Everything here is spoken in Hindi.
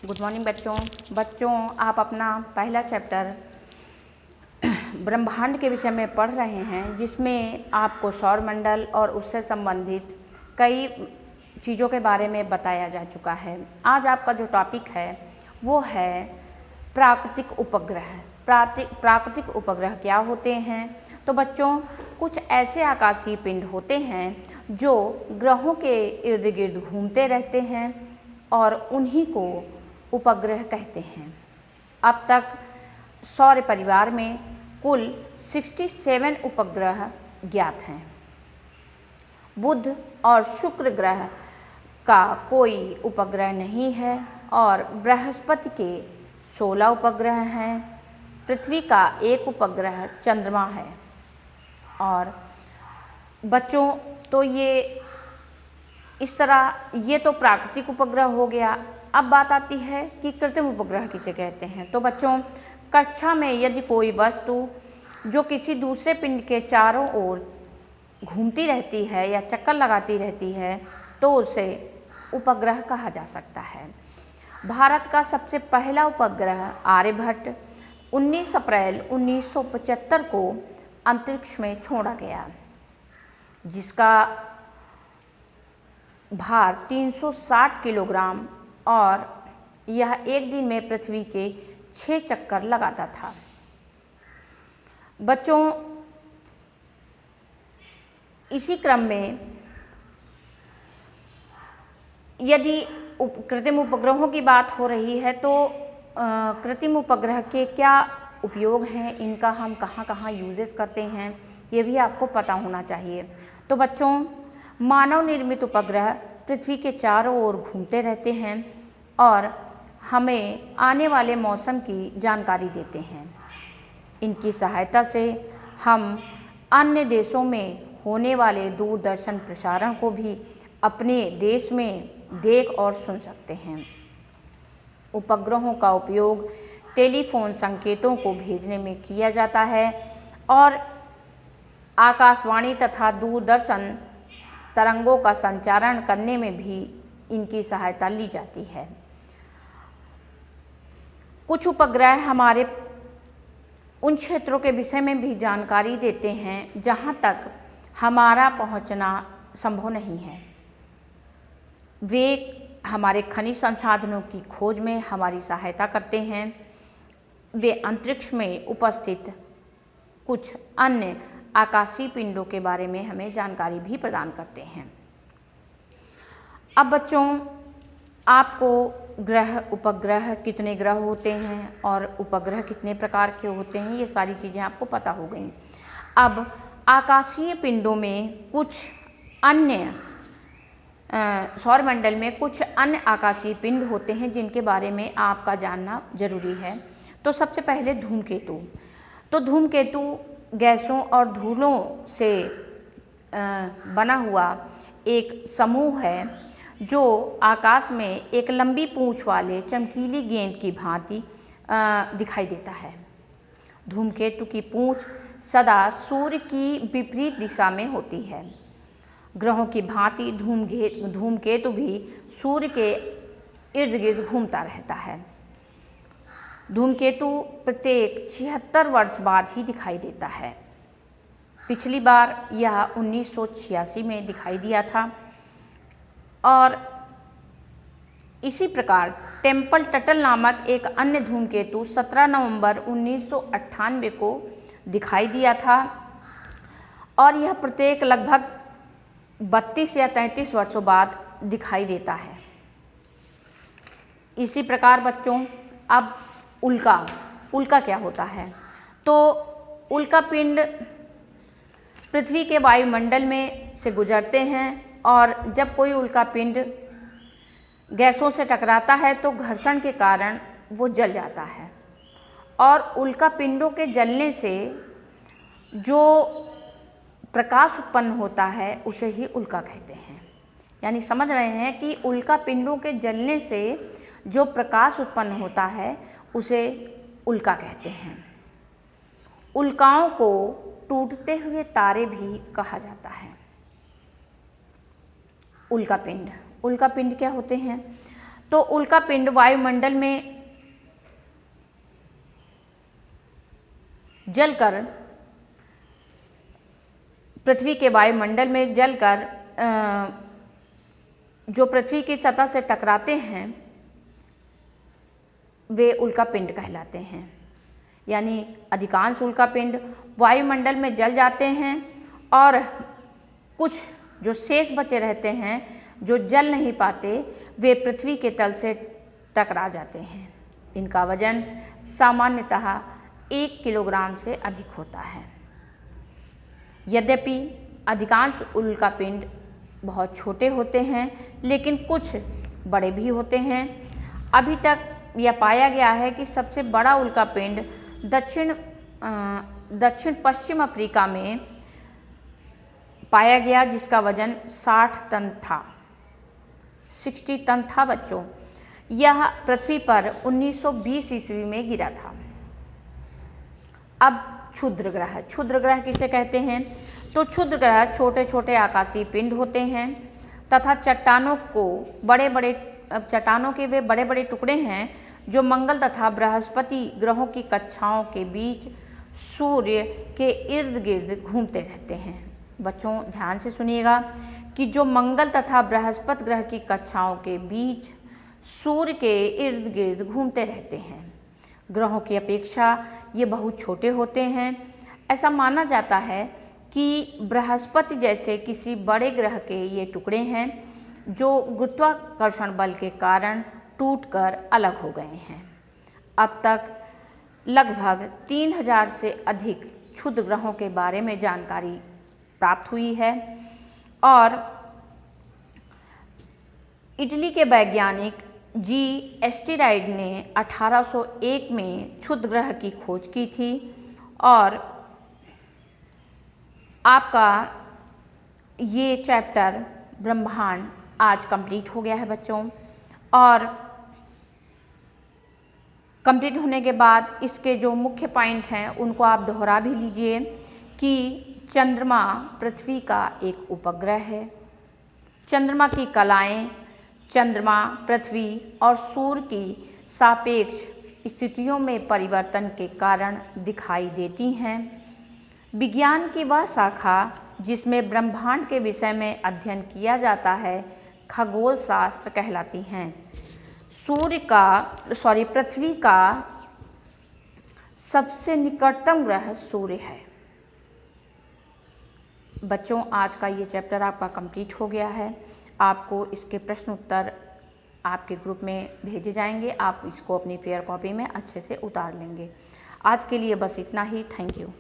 गुड मॉर्निंग बच्चों आप अपना पहला चैप्टर ब्रह्मांड के विषय में पढ़ रहे हैं, जिसमें आपको सौरमंडल और उससे संबंधित कई चीज़ों के बारे में बताया जा चुका है। आज आपका जो टॉपिक है वो है प्राकृतिक उपग्रह। प्राकृतिक उपग्रह क्या होते हैं? तो बच्चों, कुछ ऐसे आकाशीय पिंड होते हैं जो ग्रहों के इर्द गिर्द घूमते रहते हैं और उन्हीं को उपग्रह कहते हैं। अब तक सौर परिवार में कुल 67 उपग्रह ज्ञात हैं। बुध और शुक्र ग्रह का कोई उपग्रह नहीं है और बृहस्पति के 16 उपग्रह हैं। पृथ्वी का एक उपग्रह चंद्रमा है। और बच्चों, तो ये इस तरह ये तो प्राकृतिक उपग्रह हो गया। अब बात आती है कि कृत्रिम उपग्रह किसे कहते हैं। तो बच्चों, कक्षा में यदि कोई वस्तु जो किसी दूसरे पिंड के चारों ओर घूमती रहती है या चक्कर लगाती रहती है तो उसे उपग्रह कहा जा सकता है। भारत का सबसे पहला उपग्रह आर्यभट्ट 19 अप्रैल 1975 को अंतरिक्ष में छोड़ा गया, जिसका भार 360 किलोग्राम और यह एक दिन में पृथ्वी के 6 चक्कर लगाता था। बच्चों, इसी क्रम में यदि कृत्रिम उपग्रहों की बात हो रही है तो कृत्रिम उपग्रह के क्या उपयोग हैं, इनका हम कहाँ कहाँ यूजेस करते हैं, ये भी आपको पता होना चाहिए। तो बच्चों, मानव निर्मित उपग्रह पृथ्वी के चारों ओर घूमते रहते हैं और हमें आने वाले मौसम की जानकारी देते हैं। इनकी सहायता से हम अन्य देशों में होने वाले दूरदर्शन प्रसारण को भी अपने देश में देख और सुन सकते हैं। उपग्रहों का उपयोग टेलीफोन संकेतों को भेजने में किया जाता है और आकाशवाणी तथा दूरदर्शन तरंगों का संचारण करने में भी इनकी सहायता ली जाती है। कुछ उपग्रह हमारे उन क्षेत्रों के विषय में भी जानकारी देते हैं जहां तक हमारा पहुंचना संभव नहीं है। वे हमारे खनिज संसाधनों की खोज में हमारी सहायता करते हैं। वे अंतरिक्ष में उपस्थित कुछ अन्य आकाशीय पिंडों के बारे में हमें जानकारी भी प्रदान करते हैं। अब बच्चों, आपको ग्रह उपग्रह कितने ग्रह होते हैं और उपग्रह कितने प्रकार के होते हैं, ये सारी चीज़ें आपको पता हो गई। अब आकाशीय पिंडों में कुछ अन्य सौरमंडल में कुछ अन्य आकाशीय पिंड होते हैं जिनके बारे में आपका जानना जरूरी है। तो सबसे पहले धूमकेतु। तो धूमकेतु गैसों और धूलों से बना हुआ एक समूह है जो आकाश में एक लंबी पूंछ वाले चमकीली गेंद की भांति दिखाई देता है। धूमकेतु की पूंछ सदा सूर्य की विपरीत दिशा में होती है। ग्रहों की भांति धूमकेतु भी सूर्य के इर्द गिर्द घूमता रहता है। धूमकेतु प्रत्येक 76 वर्ष बाद ही दिखाई देता है। पिछली बार यह 1986 में दिखाई दिया था। और इसी प्रकार टेम्पल टटल नामक एक अन्य धूमकेतु 17 नवंबर 1998 को दिखाई दिया था और यह प्रत्येक लगभग 32 या 33 वर्षों बाद दिखाई देता है। इसी प्रकार बच्चों, अब उल्का क्या होता है? तो उल्का पिंड पृथ्वी के वायुमंडल में से गुजरते हैं और जब कोई उल्का पिंड गैसों से टकराता है तो घर्षण के कारण वो जल जाता है और उल्का पिंडों के जलने से जो प्रकाश उत्पन्न होता है उसे ही उल्का कहते हैं। यानी समझ रहे हैं कि उल्का पिंडों के जलने से जो प्रकाश उत्पन्न होता है उसे उल्का कहते हैं। उल्काओं को टूटते हुए तारे भी कहा जाता है। उल्का पिंड क्या होते हैं? तो उल्कापिंड वायुमंडल में जलकर, पृथ्वी के वायुमंडल में जलकर जो पृथ्वी की सतह से टकराते हैं वे उल्कापिंड कहलाते हैं। यानी अधिकांश उल्कापिंड वायुमंडल में जल जाते हैं और कुछ जो शेष बचे रहते हैं, जो जल नहीं पाते, वे पृथ्वी के तल से टकरा जाते हैं। इनका वजन सामान्यतः 1 किलोग्राम से अधिक होता है। यद्यपि अधिकांश उल्कापिंड बहुत छोटे होते हैं, लेकिन कुछ बड़े भी होते हैं। अभी तक यह पाया गया है कि सबसे बड़ा उल्कापिंड दक्षिण पश्चिम अफ्रीका में पाया गया, जिसका वजन 60 टन था, 60 टन था बच्चों। यह पृथ्वी पर 1920 ईस्वी में गिरा था। अब क्षुद्र ग्रह, क्षुद्र ग्रह किसे कहते हैं? तो क्षुद्र ग्रह छोटे छोटे आकाशीय पिंड होते हैं तथा चट्टानों के वे बड़े बड़े टुकड़े हैं जो मंगल तथा बृहस्पति ग्रहों की कक्षाओं के बीच सूर्य के इर्द गिर्द घूमते रहते हैं। बच्चों ध्यान से सुनिएगा कि जो मंगल तथा बृहस्पति ग्रह की कक्षाओं के बीच सूर्य के इर्द गिर्द घूमते रहते हैं। ग्रहों की अपेक्षा ये बहुत छोटे होते हैं। ऐसा माना जाता है कि बृहस्पति जैसे किसी बड़े ग्रह के ये टुकड़े हैं जो गुरुत्वाकर्षण बल के कारण टूटकर अलग हो गए हैं। अब तक लगभग 3000 से अधिक क्षुद्र ग्रहों के बारे में जानकारी प्राप्त हुई है और इटली के वैज्ञानिक जी एस्टेरॉयड ने 1801 में क्षुद्र ग्रह की खोज की थी। और आपका ये चैप्टर ब्रह्मांड आज कंप्लीट हो गया है बच्चों। और कंप्लीट होने के बाद इसके जो मुख्य पॉइंट हैं उनको आप दोहरा भी लीजिए कि चंद्रमा पृथ्वी का एक उपग्रह है। चंद्रमा की कलाएं चंद्रमा, पृथ्वी और सूर्य की सापेक्ष स्थितियों में परिवर्तन के कारण दिखाई देती हैं। विज्ञान की वह शाखा जिसमें ब्रह्मांड के विषय में अध्ययन किया जाता है खगोल शास्त्र कहलाती हैं। पृथ्वी का सबसे निकटतम ग्रह सूर्य है। बच्चों आज का ये चैप्टर आपका कंप्लीट हो गया है। आपको इसके प्रश्न उत्तर आपके ग्रुप में भेजे जाएंगे। आप इसको अपनी फेयर कॉपी में अच्छे से उतार लेंगे। आज के लिए बस इतना ही। Thank you.